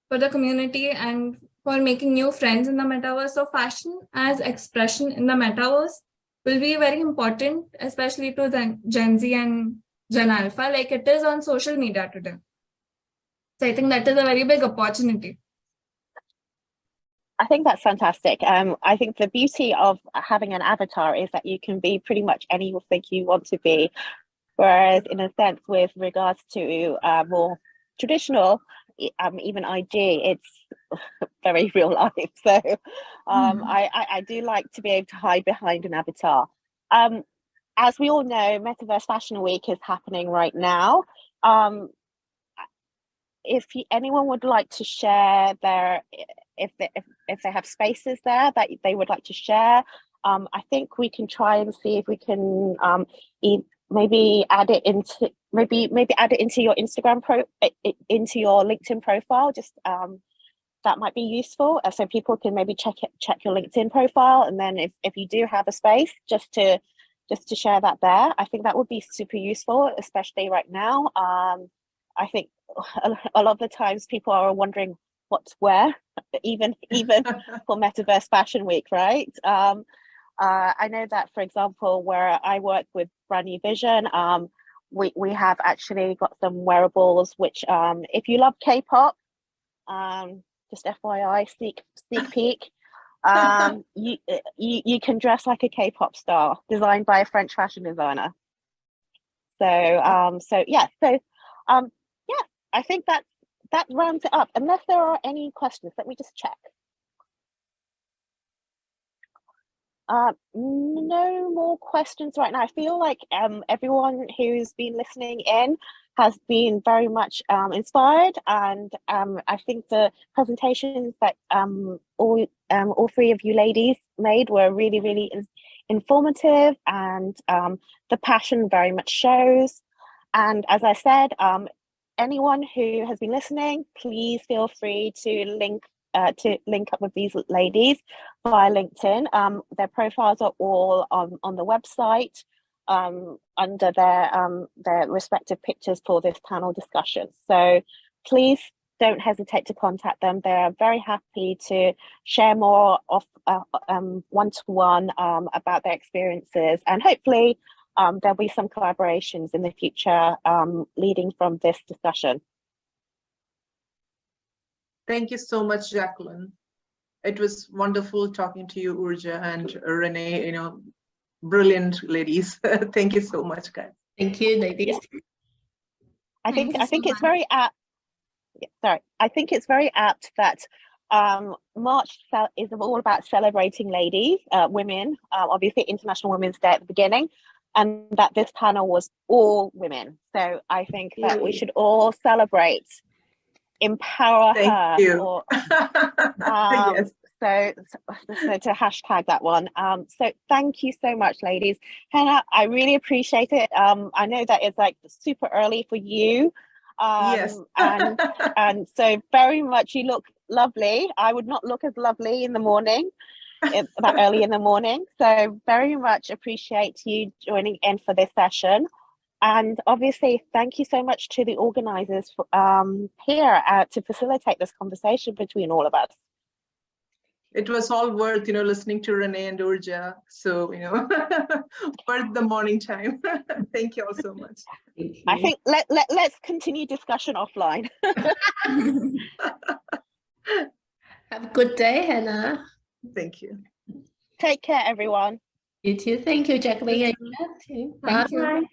for the community and for making new friends in the metaverse. So fashion as expression in the metaverse will be very important, especially to the Gen Z and Gen Alpha, like it is on social media today. So I think that is a very big opportunity. I think that's fantastic. I think the beauty of having an avatar is that you can be pretty much anything you want to be. Whereas in a sense, with regards to more traditional, even IG, it's very real life. So I do like to be able to hide behind an avatar. As we all know, Metaverse Fashion Week is happening right now. If anyone would like to share their, if they have spaces there that they would like to share, I think we can try and see if we can maybe add it into your Instagram into your LinkedIn profile. Just that might be useful, so people can maybe check your LinkedIn profile, and then if you do have a space, just to share that there. I think that would be super useful, especially right now. I think a lot of the times people are wondering what to wear, even for Metaverse Fashion Week, right? I know that, for example, where I work with Brand New Vision, we have actually got some wearables, which if you love K-pop, just FYI, sneak peek, you can dress like a K-pop star, designed by a French fashion designer. So yeah, I think that rounds it up. Unless there are any questions, let me just check. No more questions right now. I feel like everyone who's been listening in has been very much inspired, and I think the presentations that all three of you ladies made were really, really informative, and the passion very much shows. And as I said, anyone who has been listening, please feel free to link up with these ladies via LinkedIn. Their profiles are all on the website under their respective pictures for this panel discussion. So please don't hesitate to contact them. They are very happy to share more of one-to-one about their experiences, and hopefully there'll be some collaborations in the future leading from this discussion. Thank you so much, Jacqueline. It was wonderful talking to you, Urja and Rene. Brilliant ladies. Thank you so much, guys. Thank you, ladies. I think it's very apt. Sorry, I think it's very apt that March is all about celebrating ladies, women. Obviously, International Women's Day at the beginning, and that this panel was all women. So I think that we should all celebrate. Empower her. You. Or, Yes. So to hashtag that one. So thank you so much, ladies. Hena, I really appreciate it. I know that it's like super early for you. Yes. and so very much you look lovely. I would not look as lovely in the morning, that early in the morning. So very much appreciate you joining in for this session. And obviously, thank you so much to the organisers for, here to facilitate this conversation between all of us. It was all worth, listening to Rene and Urja. So, worth the morning time. Thank you all so much. I think let's continue discussion offline. Have a good day, Hena. Thank you. Take care, everyone. You too. Thank you, Jacqueline. Thank you.